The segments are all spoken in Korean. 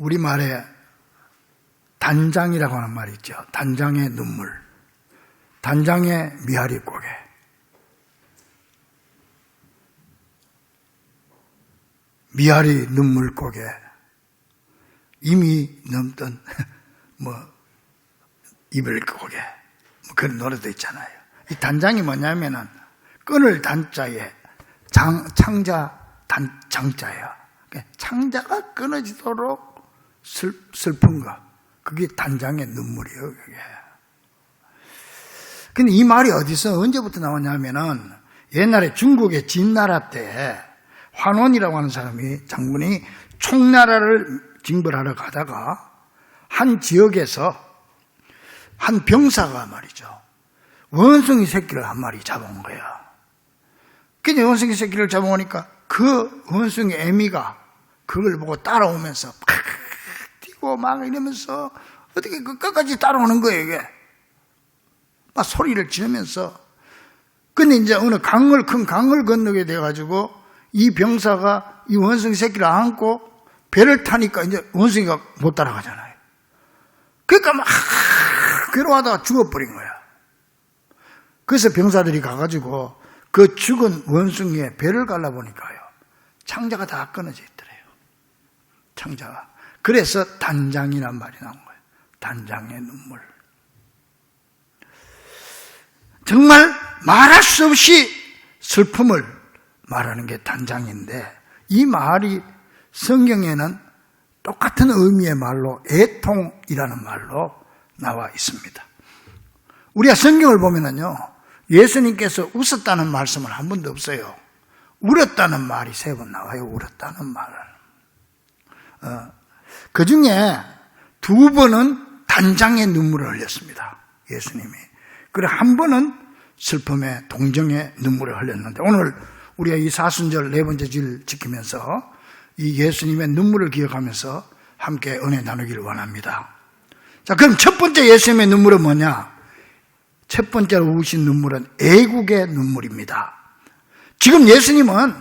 우리말에 단장이라고 하는 말이 있죠. 단장의 눈물, 단장의 미아리 고개. 미아리 눈물 고개, 이미 넘던 이별 고개, 그런 노래도 있잖아요. 이 단장이 뭐냐면은 끈을 단자에 창자 장자예요. 창자가 끊어지도록 슬픈 거, 그게 단장의 눈물이에요. 그게. 근데 이 말이 어디서 언제부터 나오냐면은 옛날에 중국의 진나라 때 환원이라고 하는 사람이, 장군이 총나라를 징벌하러 가다가 한 지역에서 한 병사가 말이죠, 원숭이 새끼를 한 마리 잡아온 거야. 근데 원숭이 새끼를 잡아오니까 그 원숭이 애미가 그걸 보고 따라오면서 팍 뛰고 막 이러면서 어떻게 그 끝까지 따라오는 거예요, 이게. 막 소리를 지르면서. 근데 이제 어느 큰 강을 건너게 돼가지고 이 병사가 이 원숭이 새끼를 안고 배를 타니까 이제 원숭이가 못 따라가잖아요. 그러니까 막 괴로워하다가 죽어버린 거야. 그래서 병사들이 가가지고 그 죽은 원숭이의 배를 갈라보니까요, 창자가 다 끊어져 있더래요. 창자가. 그래서 단장이란 말이 나온 거예요. 단장의 눈물. 정말 말할 수 없이 슬픔을 말하는 게 단장인데, 이 말이 성경에는 똑같은 의미의 말로 애통이라는 말로 나와 있습니다. 우리가 성경을 보면은요, 예수님께서 웃었다는 말씀은 한 번도 없어요. 울었다는 말이 3번 나와요. 울었다는 말. 그 중에 2번은 단장의 눈물을 흘렸습니다, 예수님이. 그리고 한 번은 슬픔의 동정의 눈물을 흘렸는데, 오늘 우리가 이 사순절 4번째 주일 지키면서 이 예수님의 눈물을 기억하면서 함께 은혜 나누기를 원합니다. 자, 그럼 첫 번째 예수님의 눈물은 뭐냐? 첫 번째로 우신 눈물은 애국의 눈물입니다. 지금 예수님은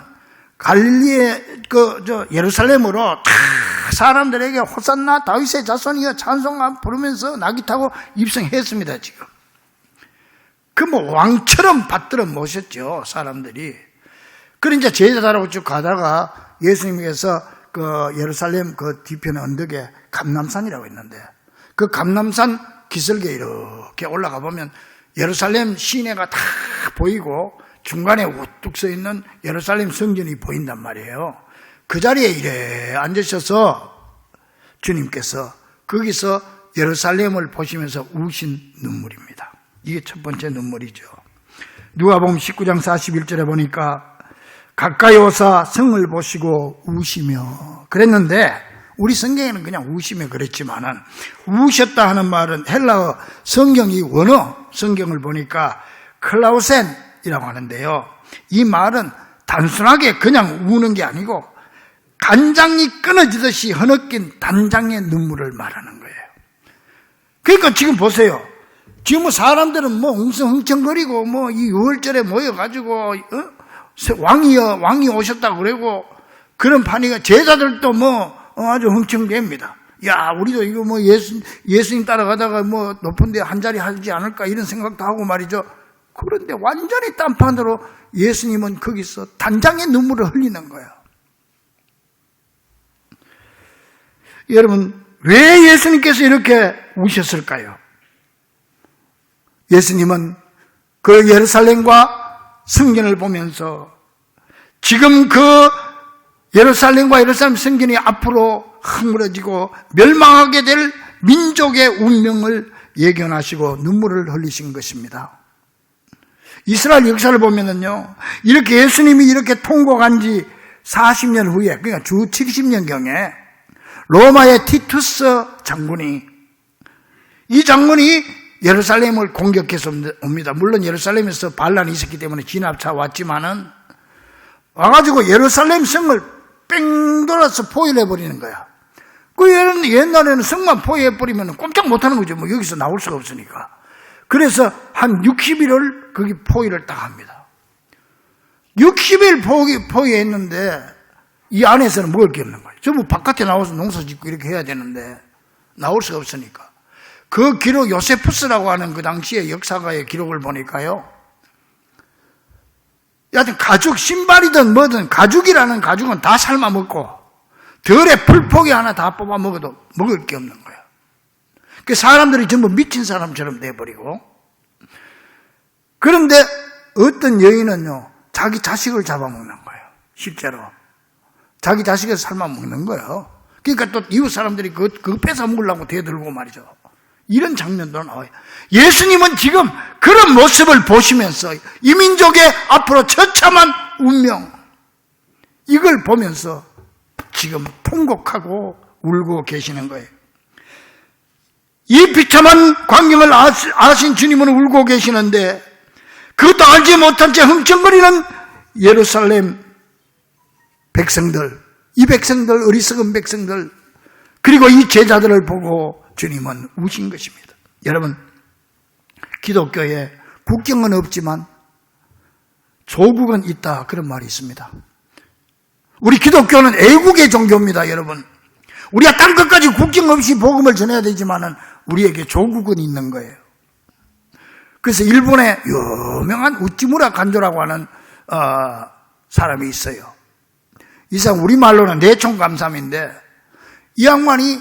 갈릴리의 예루살렘으로 다 사람들에게 호산나 다윗의 자손이여 찬송함 부르면서 나귀 타고 입성했습니다, 지금. 왕처럼 받들어 모셨죠, 사람들이. 그래, 이제 제자들하고 쭉 가다가 예수님께서 예루살렘 뒤편의 언덕에 감람산이라고 있는데, 그 감람산 기슭에 이렇게 올라가 보면 예루살렘 시내가 다 보이고 중간에 우뚝 서 있는 예루살렘 성전이 보인단 말이에요. 그 자리에 이래 앉으셔서 주님께서 거기서 예루살렘을 보시면서 우신 눈물입니다. 이게 첫 번째 눈물이죠. 누가복음 19장 41절에 보니까 가까이 오사 성을 보시고 우시며 그랬는데, 우리 성경에는 그냥 우시며 그랬지만은, 우셨다 하는 말은 헬라어 성경이 원어 성경을 보니까 클라우센이라고 하는데요, 이 말은 단순하게 그냥 우는 게 아니고 간장이 끊어지듯이 흐느낀 단장의 눈물을 말하는 거예요. 그러니까 지금 보세요. 지금 사람들은 웅성흥청거리고 이 6월절에 모여가지고 왕이 오셨다고 그러고 그런 판이가, 제자들도 아주 흥청됩니다. 야, 우리도 이거 예수님 따라가다가 높은 데 한 자리 하지 않을까 이런 생각도 하고 말이죠. 그런데 완전히 딴판으로 예수님은 거기서 단장의 눈물을 흘리는 거예요. 여러분, 왜 예수님께서 이렇게 우셨을까요? 예수님은 그 예루살렘과 성전을 보면서 지금 그 예루살렘과 예루살렘 성전이 앞으로 허물어지고 멸망하게 될 민족의 운명을 예견하시고 눈물을 흘리신 것입니다. 이스라엘 역사를 보면은요, 이렇게 예수님이 이렇게 통곡한 지 40년 후에, 그러니까 주 70년경에 로마의 티투스 장군이, 이 장군이 예루살렘을 공격해서 옵니다. 물론 예루살렘에서 반란이 있었기 때문에 진압차 왔지만은 와가지고 예루살렘 성을 뺑 돌아서 포위를 해버리는 거야. 옛날에는 성만 포위해버리면 꼼짝 못하는 거죠. 여기서 나올 수가 없으니까. 그래서 한 60일을 거기 포위를 딱 합니다. 60일 포위했는데 이 안에서는 먹을 게 없는 거예요. 전부 바깥에 나와서 농사 짓고 이렇게 해야 되는데 나올 수가 없으니까. 그 기록, 요세푸스라고 하는 그 당시의 역사가의 기록을 보니까요, 여하튼 가죽, 신발이든 뭐든 가죽이라는 가죽은 다 삶아 먹고 덜에 풀포기 하나 다 뽑아 먹어도 먹을 게 없는 거예요. 그 사람들이 전부 미친 사람처럼 돼버리고, 그런데 어떤 여인은요, 자기 자식을 잡아먹는 거예요. 실제로 자기 자식을 삶아 먹는 거예요. 그러니까 또 이웃 사람들이 그거 뺏어 먹으려고 대들고 말이죠. 이런 장면도 나와요. 예수님은 지금 그런 모습을 보시면서 이 민족의 앞으로 처참한 운명, 이걸 보면서 지금 통곡하고 울고 계시는 거예요. 이 비참한 광경을 아신 주님은 울고 계시는데, 그것도 알지 못한 채 흥청거리는 예루살렘 백성들, 이 백성들, 어리석은 백성들, 그리고 이 제자들을 보고 주님은 우신 것입니다. 여러분, 기독교에 국경은 없지만 조국은 있다, 그런 말이 있습니다. 우리 기독교는 애국의 종교입니다, 여러분. 우리가 땅 끝까지 국경 없이 복음을 전해야 되지만은 우리에게 조국은 있는 거예요. 그래서 일본에 유명한 우찌무라 간조라고 하는 사람이 있어요. 이 사람 우리말로는 내총감삼인데, 이 양반이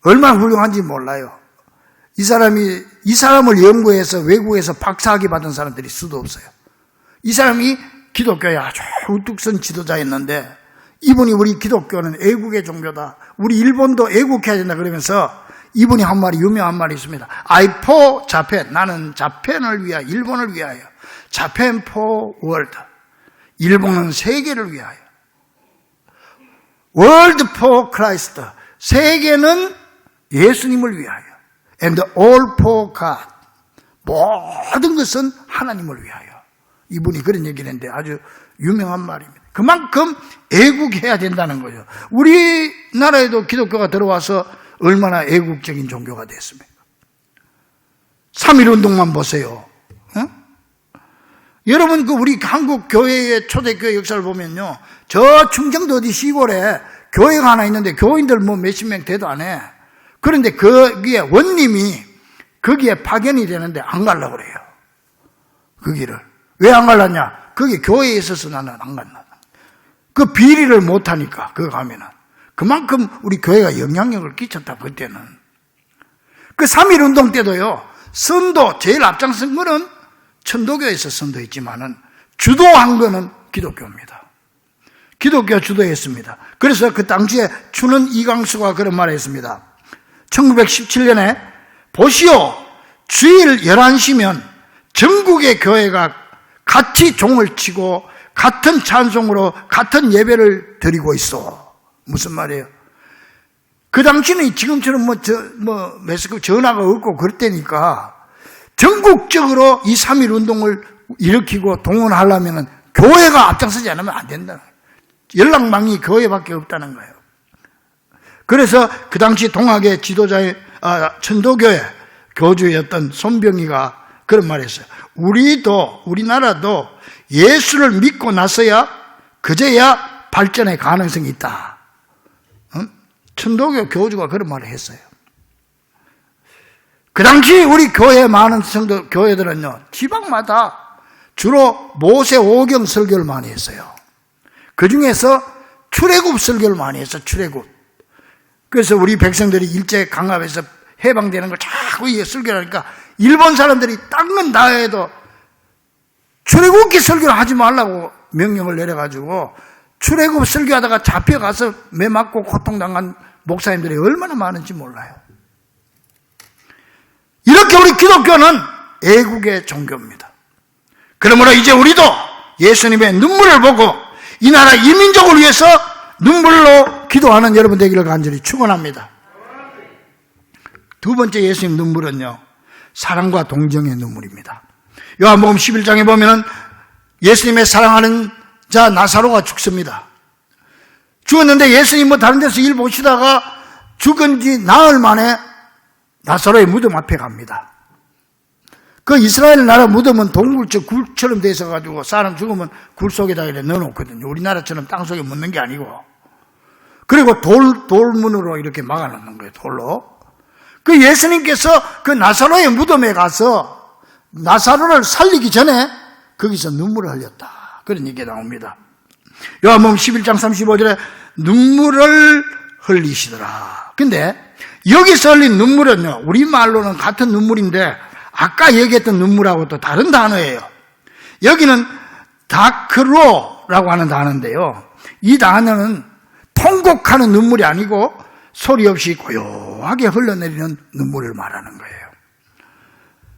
얼마나 훌륭한지 몰라요. 이 사람을 연구해서 외국에서 박사학위 받은 사람들이 수도 없어요. 이 사람이 기독교의 아주 우뚝 선 지도자였는데, 이분이 우리 기독교는 애국의 종교다, 우리 일본도 애국해야 된다 그러면서 이분이 한 말이, 유명한 말이 있습니다. I for Japan, 나는 자펜을 위하여, 일본을 위하여. Japan for world, 일본은 세계를 위하여. World for Christ, 세계는 예수님을 위하여. And all for God, 모든 것은 하나님을 위하여. 이분이 그런 얘기를 했는데 아주 유명한 말입니다. 그만큼 애국해야 된다는 거죠. 우리나라에도 기독교가 들어와서 얼마나 애국적인 종교가 됐습니까? 3.1운동만 보세요. 여러분, 우리 한국 교회의 초대교회 역사를 보면요, 저 충청도 어디 시골에 교회가 하나 있는데 교인들 뭐 몇십 명 돼도 안 해. 그런데 거기에 원님이 거기에 파견이 되는데 안 가려고 그래요. 거기를. 왜 안 갈랐냐? 거기 교회에 있어서 나는 안 간다. 그 비리를 못하니까, 그거 가면은. 그만큼 우리 교회가 영향력을 끼쳤다, 그때는. 그 3.1운동 때도요, 선도, 제일 앞장선 거는 천도교에서 선도했지만은, 주도한 거는 기독교입니다. 기독교가 주도했습니다. 그래서 그 당시에 추는 이강수가 그런 말을 했습니다. 1917년에, 보시오, 주일 11시면 전국의 교회가 같이 종을 치고 같은 찬송으로 같은 예배를 드리고 있어. 무슨 말이에요? 그 당시는 지금처럼 매스컴 전화가 없고 그럴 때니까 전국적으로 이 3.1 운동을 일으키고 동원하려면 교회가 앞장서지 않으면 안 된다는 거예요. 연락망이 교회밖에 없다는 거예요. 그래서 그 당시 동학의 지도자의 천도교회 교주였던 손병희가 그런 말을 했어요. 우리나라도 예수를 믿고 나서야 그제야 발전의 가능성이 있다. 천도교 교주가 그런 말을 했어요. 그 당시 우리 교회 많은 성도 교회들은요, 지방마다 주로 모세 오경 설교를 많이 했어요. 그 중에서 출애굽 설교를 많이 했어요. 출애굽. 그래서 우리 백성들이 일제 강압에서 해방되는 걸 자꾸 설교를 하니까 일본 사람들이 땅은 다 해도 출애굽기 설교를 하지 말라고 명령을 내려가지고 출애굽 설교하다가 잡혀가서 매 맞고 고통당한 목사님들이 얼마나 많은지 몰라요. 이렇게 우리 기독교는 애국의 종교입니다. 그러므로 이제 우리도 예수님의 눈물을 보고 이 나라 이 민족을 위해서 눈물로 기도하는 여러분 되기를 간절히 축원합니다. 두 번째 예수님 눈물은요, 사랑과 동정의 눈물입니다. 요한복음 11장에 보면은 예수님의 사랑하는 자 나사로가 죽습니다. 죽었는데 예수님 다른 데서 일 보시다가 죽은 지 나흘 만에 나사로의 무덤 앞에 갑니다. 그 이스라엘 나라 무덤은 동굴처럼 굴처럼 돼 있어가지고 사람 죽으면 굴 속에다 이렇게 넣어놓거든요. 우리나라처럼 땅 속에 묻는 게 아니고. 그리고 돌문으로 이렇게 막아놓는 거예요, 돌로. 그 예수님께서 그 나사로의 무덤에 가서 나사로를 살리기 전에 거기서 눈물을 흘렸다. 그런 얘기가 나옵니다. 요한복음 11장 35절에 눈물을 흘리시더라. 근데 여기서 흘린 눈물은요, 우리말로는 같은 눈물인데 아까 얘기했던 눈물하고 또 다른 단어예요. 여기는 다크로라고 하는 단어인데요. 이 단어는 통곡하는 눈물이 아니고 소리 없이 고요하게 흘러내리는 눈물을 말하는 거예요.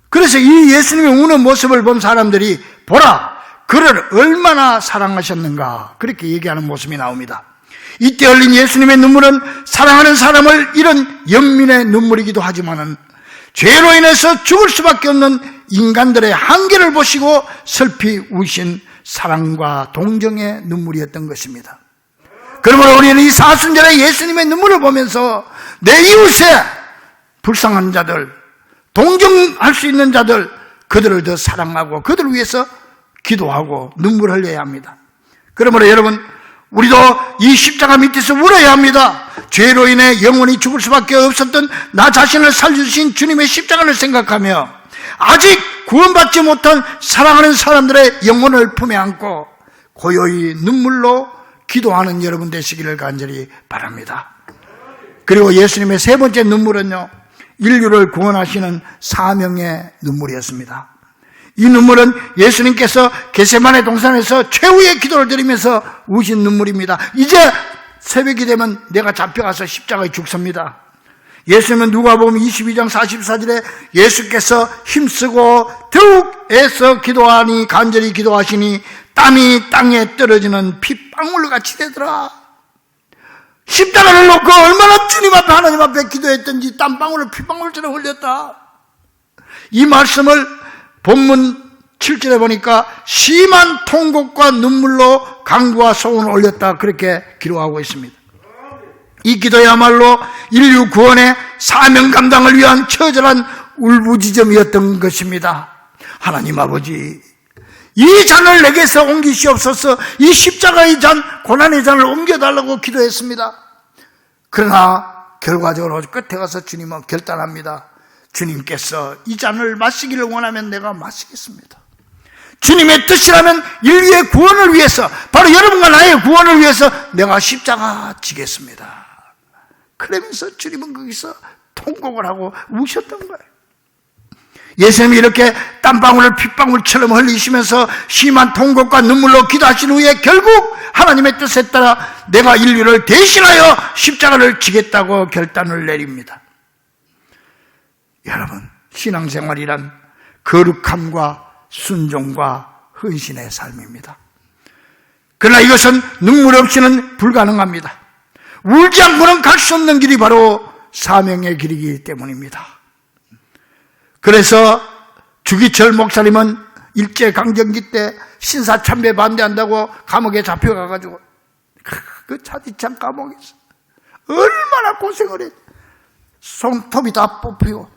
그래서 이 예수님의 우는 모습을 본 사람들이 보라, 그를 얼마나 사랑하셨는가, 그렇게 얘기하는 모습이 나옵니다. 이때 흘린 예수님의 눈물은 사랑하는 사람을 잃은 연민의 눈물이기도 하지만은 죄로 인해서 죽을 수밖에 없는 인간들의 한계를 보시고 슬피 우신 사랑과 동정의 눈물이었던 것입니다. 그러므로 우리는 이 사순절에 예수님의 눈물을 보면서 내 이웃에 불쌍한 자들, 동정할 수 있는 자들, 그들을 더 사랑하고 그들을 위해서 기도하고 눈물 흘려야 합니다. 그러므로 여러분, 우리도 이 십자가 밑에서 울어야 합니다. 죄로 인해 영원히 죽을 수밖에 없었던 나 자신을 살려주신 주님의 십자가를 생각하며 아직 구원받지 못한 사랑하는 사람들의 영혼을 품에 안고 고요히 눈물로 기도하는 여러분 되시기를 간절히 바랍니다. 그리고 예수님의 세 번째 눈물은요, 인류를 구원하시는 사명의 눈물이었습니다. 이 눈물은 예수님께서 겟세마네 동산에서 최후의 기도를 드리면서 우신 눈물입니다. 이제 새벽이 되면 내가 잡혀가서 십자가에 죽습니다. 예수님은 누가복음 22장 44절에 예수께서 힘쓰고 더욱 애써 기도하니 간절히 기도하시니 땀이 땅에 떨어지는 핏방울 같이 되더라. 십자가를 놓고 얼마나 주님 앞에 하나님 앞에 기도했던지 땀방울을 핏방울처럼 흘렸다. 이 말씀을 본문 7절에 보니까 심한 통곡과 눈물로 간구와 소원을 올렸다, 그렇게 기록하고 있습니다. 이 기도야말로 인류 구원의 사명 감당을 위한 처절한 울부짖음이었던 것입니다. 하나님 아버지, 이 잔을 내게서 옮기시옵소서. 이 십자가의 잔, 고난의 잔을 옮겨달라고 기도했습니다. 그러나 결과적으로 끝에 가서 주님은 결단합니다. 주님께서 이 잔을 마시기를 원하면 내가 마시겠습니다. 주님의 뜻이라면 인류의 구원을 위해서, 바로 여러분과 나의 구원을 위해서 내가 십자가 지겠습니다. 그러면서 주님은 거기서 통곡을 하고 우셨던 거예요. 예수님이 이렇게 땀방울을 핏방울처럼 흘리시면서 심한 통곡과 눈물로 기도하신 후에 결국 하나님의 뜻에 따라 내가 인류를 대신하여 십자가를 지겠다고 결단을 내립니다. 여러분, 신앙생활이란 거룩함과 순종과 헌신의 삶입니다. 그러나 이것은 눈물 없이는 불가능합니다. 울지 않고는 갈 수 없는 길이 바로 사명의 길이기 때문입니다. 그래서 주기철 목사님은 일제강점기 때 신사참배 반대한다고 감옥에 잡혀가가지고 그 차디찬 감옥에서 얼마나 고생을 했. 손톱이 다 뽑히고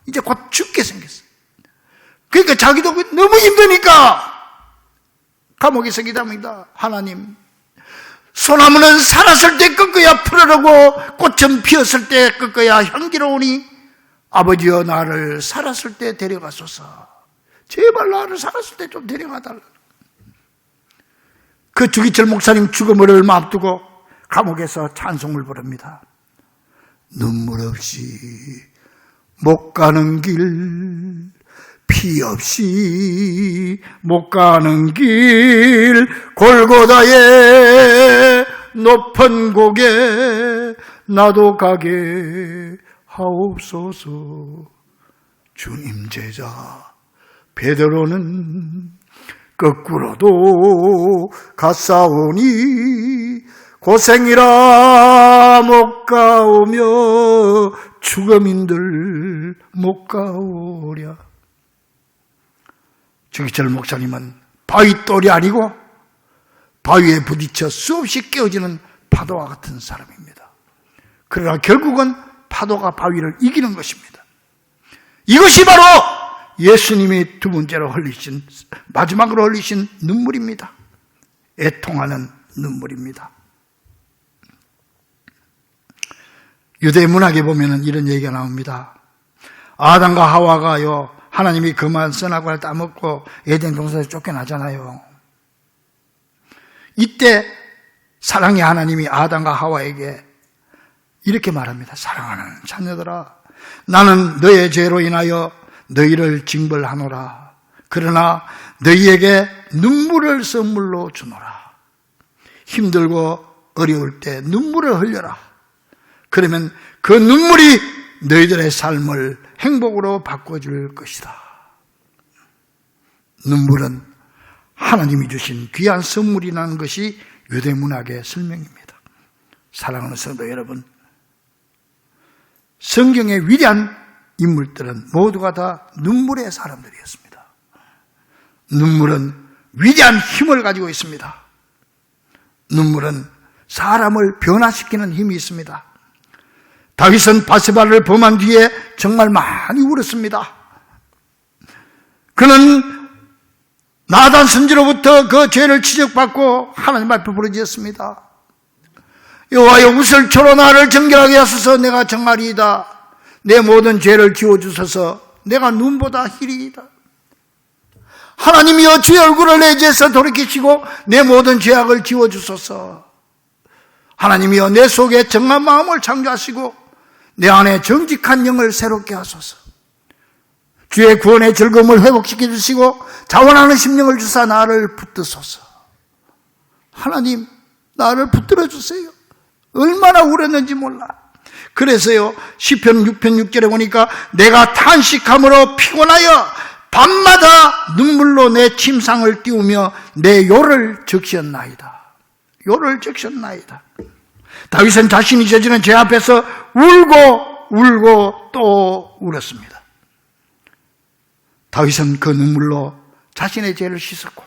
이제 곧 죽게 생겼어. 그러니까 자기도 너무 힘드니까 감옥에서 기도합니다. 하나님, 소나무는 살았을 때 꺾어야 푸르르고 꽃은 피었을 때 꺾어야 향기로우니 아버지여 나를 살았을 때 데려가소서. 제발 나를 살았을 때 좀 데려가달라. 그 주기철 목사님 죽음을 얼마 앞두고 감옥에서 찬송을 부릅니다. 눈물 없이 못 가는 길, 피 없이 못 가는 길, 골고다의 높은 곡에 나도 가게 하옵소서. 주님 제자 베드로는 거꾸로도 갔사오니 고생이라 못 가오며 죽음인들 못 가오랴. 주기철 목사님은 바위돌이 아니고 바위에 부딪혀 수없이 깨어지는 파도와 같은 사람입니다. 그러나 결국은 파도가 바위를 이기는 것입니다. 이것이 바로 예수님이 두 번째로 흘리신, 마지막으로 흘리신 눈물입니다. 애통하는 눈물입니다. 유대 문학에 보면은 이런 얘기가 나옵니다. 아담과 하와가요, 하나님이 그만 선악과를 따먹고 에덴 동산에서 쫓겨나잖아요. 이때 사랑의 하나님이 아담과 하와에게 이렇게 말합니다. 사랑하는 자녀들아, 나는 너의 죄로 인하여 너희를 징벌하노라. 그러나 너희에게 눈물을 선물로 주노라. 힘들고 어려울 때 눈물을 흘려라. 그러면 그 눈물이 너희들의 삶을 행복으로 바꿔줄 것이다. 눈물은 하나님이 주신 귀한 선물이라는 것이 유대문학의 설명입니다. 사랑하는 성도 여러분, 성경의 위대한 인물들은 모두가 다 눈물의 사람들이었습니다. 눈물은 위대한 힘을 가지고 있습니다. 눈물은 사람을 변화시키는 힘이 있습니다. 다윗은 바세바를 범한 뒤에 정말 많이 울었습니다. 그는 나단 선지로부터 그 죄를 지적받고 하나님 앞에 부르짖었습니다. 여호와여, 웃을초로 나를 정결하게 하소서. 내가 정말이다. 내 모든 죄를 지워주소서. 내가 눈보다 희리이다. 하나님이여, 주의 얼굴을 내 죄에서 돌이키시고 내 모든 죄악을 지워주소서. 하나님이여, 내 속에 정한 마음을 창조하시고 내 안에 정직한 영을 새롭게 하소서. 주의 구원의 즐거움을 회복시켜 주시고 자원하는 심령을 주사 나를 붙드소서. 하나님, 나를 붙들어 주세요. 얼마나 울었는지 몰라. 그래서요, 시편 6편 6절에 보니까 내가 탄식함으로 피곤하여 밤마다 눈물로 내 침상을 띄우며 내 요를 적셨나이다. 요를 적셨나이다. 다윗은 자신이 저지른 죄 앞에서 울고 또 울었습니다. 다윗은 그 눈물로 자신의 죄를 씻었고,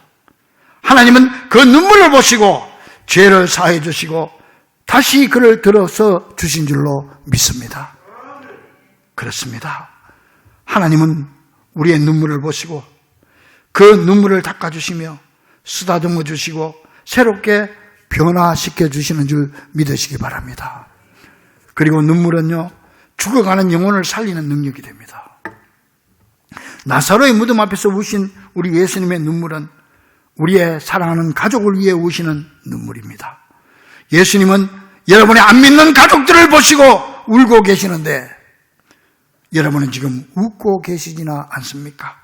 하나님은 그 눈물을 보시고 죄를 사해 주시고 다시 그를 들어서 주신 줄로 믿습니다. 그렇습니다. 하나님은 우리의 눈물을 보시고 그 눈물을 닦아주시며 쓰다듬어 주시고 새롭게 변화시켜 주시는 줄 믿으시기 바랍니다. 그리고 눈물은요, 죽어가는 영혼을 살리는 능력이 됩니다. 나사로의 무덤 앞에서 우신 우리 예수님의 눈물은 우리의 사랑하는 가족을 위해 우시는 눈물입니다. 예수님은 여러분의 안 믿는 가족들을 보시고 울고 계시는데 여러분은 지금 웃고 계시지나 않습니까?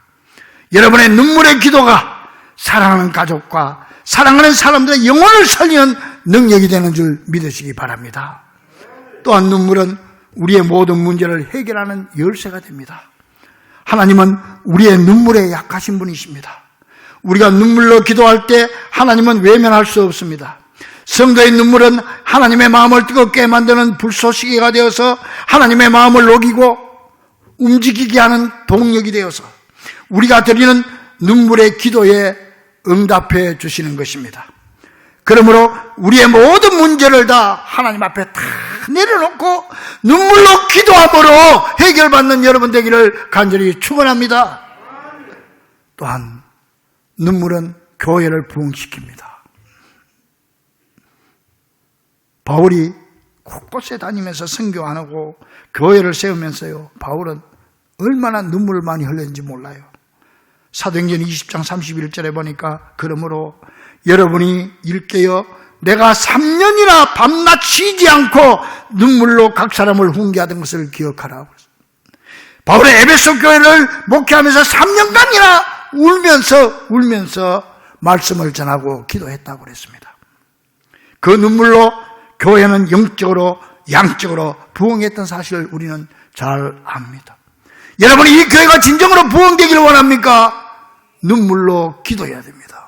여러분의 눈물의 기도가 사랑하는 가족과 사랑하는 사람들의 영혼을 살리는 능력이 되는 줄 믿으시기 바랍니다. 또한 눈물은 우리의 모든 문제를 해결하는 열쇠가 됩니다. 하나님은 우리의 눈물에 약하신 분이십니다. 우리가 눈물로 기도할 때 하나님은 외면할 수 없습니다. 성도의 눈물은 하나님의 마음을 뜨겁게 만드는 불쏘시개가 되어서 하나님의 마음을 녹이고 움직이게 하는 동력이 되어서 우리가 드리는 눈물의 기도에 응답해 주시는 것입니다. 그러므로 우리의 모든 문제를 다 하나님 앞에 다 내려놓고 눈물로 기도함으로 해결받는 여러분 되기를 간절히 축원합니다. 또한 눈물은 교회를 부흥시킵니다. 바울이 곳곳에 다니면서 선교 안 하고 교회를 세우면서요, 바울은 얼마나 눈물을 많이 흘렸는지 몰라요. 사도행전 20장 31절에 보니까 그러므로 여러분이 일깨어 내가 3년이나 밤낮 쉬지 않고 눈물로 각 사람을 훈계하던 것을 기억하라. 바울의 에베소 교회를 목회하면서 3년간이나 울면서 말씀을 전하고 기도했다고 그랬습니다. 그 눈물로 교회는 영적으로 양적으로 부흥했던 사실을 우리는 잘 압니다. 여러분이 이 교회가 진정으로 부흥되기를 원합니까? 눈물로 기도해야 됩니다.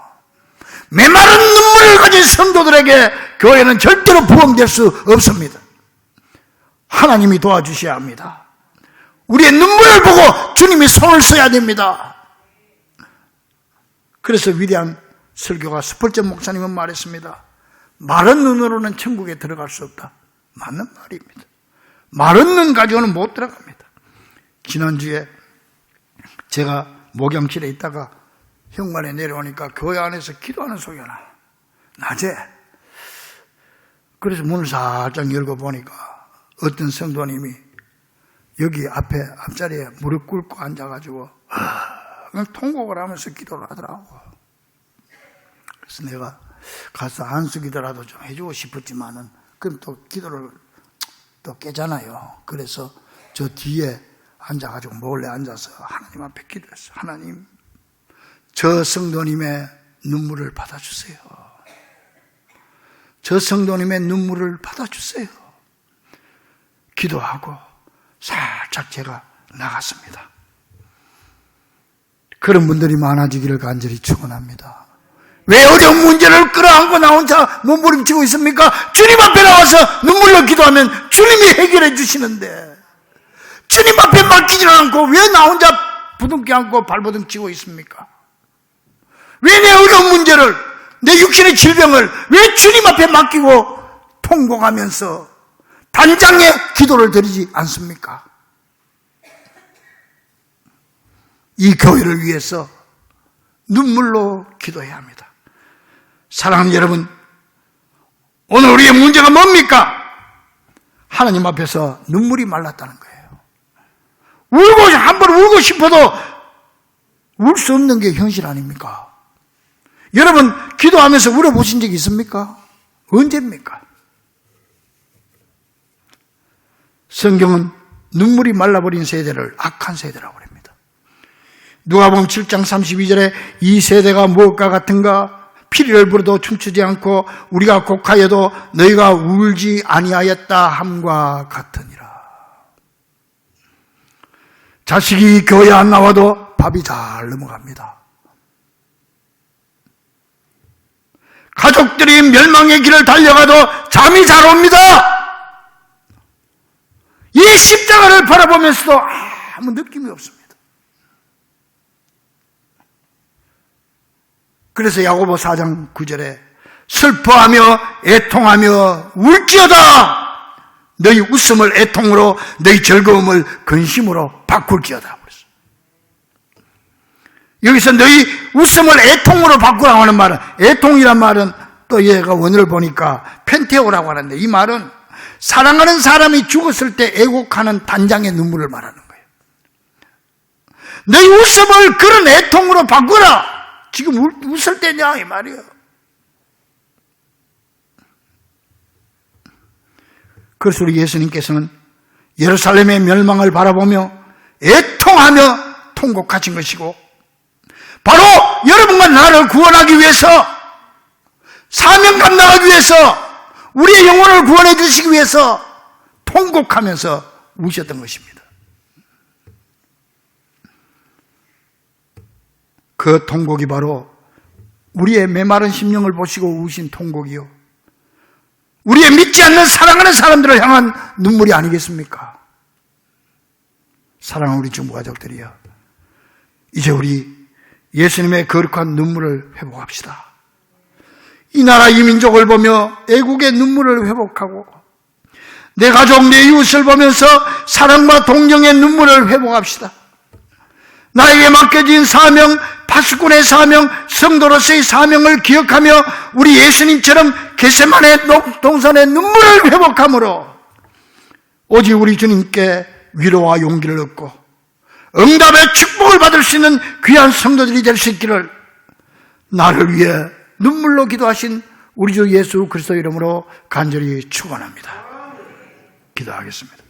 메마른 눈물을 가진 성도들에게 교회는 절대로 부흥될 수 없습니다. 하나님이 도와주셔야 합니다. 우리의 눈물을 보고 주님이 손을 써야 됩니다. 그래서 위대한 설교가 스펄전 목사님은 말했습니다. 마른 눈으로는 천국에 들어갈 수 없다. 맞는 말입니다. 마른 눈 가지고는 못 들어갑니다. 지난주에 제가 목욕실에 있다가 현관에 내려오니까 교회 안에서 기도하는 소리가 나. 낮에. 그래서 문을 살짝 열고 보니까 어떤 성도님이 여기 앞자리에 무릎 꿇고 앉아가지고 그냥 통곡을 하면서 기도를 하더라고. 그래서 내가 가서 안수기도라도 좀 해주고 싶었지만은 그럼 또 기도를 또 깨잖아요. 그래서 저 뒤에 앉아가지고 몰래 앉아서 하나님 앞에 기도했어요. 하나님, 저 성도님의 눈물을 받아주세요. 저 성도님의 눈물을 받아주세요. 기도하고 살짝 제가 나갔습니다. 그런 분들이 많아지기를 간절히 축원합니다. 왜 어려운 문제를 끌어안고 나 혼자 몸부림치고 있습니까? 주님 앞에 나와서 눈물로 기도하면 주님이 해결해 주시는데 주님 앞에 맡기지는 않고 왜 나 혼자 부둥켜 안고 발버둥치고 있습니까? 왜 내 어려운 문제를, 내 육신의 질병을 왜 주님 앞에 맡기고 통곡하면서 단장의 기도를 드리지 않습니까? 이 교회를 위해서 눈물로 기도해야 합니다. 사랑하는 여러분, 오늘 우리의 문제가 뭡니까? 하나님 앞에서 눈물이 말랐다는 거예요. 한번 울고 싶어도 울 수 없는 게 현실 아닙니까? 여러분, 기도하면서 울어보신 적 있습니까? 언제입니까? 성경은 눈물이 말라버린 세대를 악한 세대라고 합니다. 누가복음 7장 32절에 이 세대가 무엇과 같은가? 피리를 불어도 춤추지 않고 우리가 곡하여도 너희가 울지 아니하였다 함과 같으니라. 자식이 교회 안 나와도 밥이 잘 넘어갑니다. 가족들이 멸망의 길을 달려가도 잠이 잘 옵니다. 이 십자가를 바라보면서도 아무 느낌이 없습니다. 그래서 야고보 4장 9절에 슬퍼하며 애통하며 울지어다. 너희 웃음을 애통으로 너희 즐거움을 근심으로 바꿀지어다. 그랬어요. 여기서 너희 웃음을 애통으로 바꾸라고 하는 말은, 애통이란 말은 또 얘가 원어를 보니까 펜테오라고 하는데, 이 말은 사랑하는 사람이 죽었을 때 애곡하는 단장의 눈물을 말하는 거예요. 너희 웃음을 그런 애통으로 바꾸라. 지금 웃을 때냐 이 말이에요. 그래서 우리 예수님께서는 예루살렘의 멸망을 바라보며 애통하며 통곡하신 것이고, 바로 여러분과 나를 구원하기 위해서, 사명 감당하기 위해서, 우리의 영혼을 구원해 주시기 위해서 통곡하면서 우셨던 것입니다. 그 통곡이 바로 우리의 메마른 심령을 보시고 우신 통곡이요, 우리의 믿지 않는 사랑하는 사람들을 향한 눈물이 아니겠습니까? 사랑하는 우리 중부가족들이여, 이제 우리 예수님의 거룩한 눈물을 회복합시다. 이 나라 이 민족을 보며 애국의 눈물을 회복하고, 내 가족 내 이웃을 보면서 사랑과 동정의 눈물을 회복합시다. 나에게 맡겨진 사명, 파수꾼의 사명, 성도로서의 사명을 기억하며 우리 예수님처럼 겟세마네 동산의 눈물을 회복함으로 오직 우리 주님께 위로와 용기를 얻고 응답의 축복을 받을 수 있는 귀한 성도들이 될 수 있기를 나를 위해 눈물로 기도하신 우리 주 예수 그리스도 이름으로 간절히 축원합니다. 기도하겠습니다.